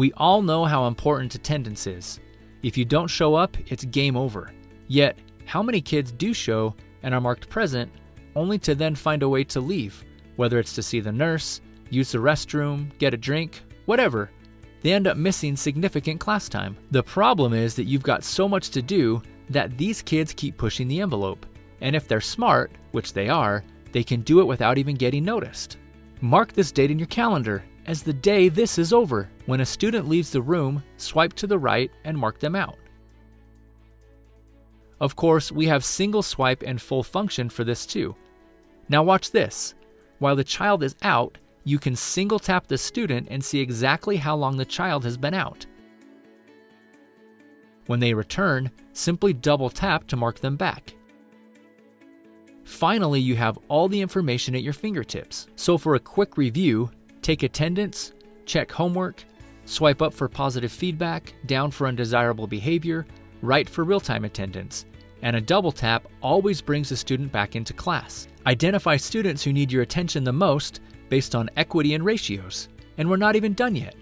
We all know how important attendance is. If you don't show up, it's game over. Yet, how many kids do show and are marked present only to then find a way to leave, whether it's to see the nurse, use the restroom, get a drink, whatever. They end up missing significant class time. The problem is that you've got so much to do that these kids keep pushing the envelope. And if they're smart, which they are, they can do it without even getting noticed. Mark this date in your calendar as the day this is over. When a student leaves the room, swipe to the right and mark them out. Of course, we have single swipe and full function for this too. Now watch this. While the child is out, you can single tap the student and see exactly how long the child has been out. When they return, simply double tap to mark them back. Finally, you have all the information at your fingertips. So for a quick review, take attendance, check homework, swipe up for positive feedback, down for undesirable behavior, right for real-time attendance, and a double tap always brings a student back into class. Identify students who need your attention the most based on equity and ratios. And we're not even done yet.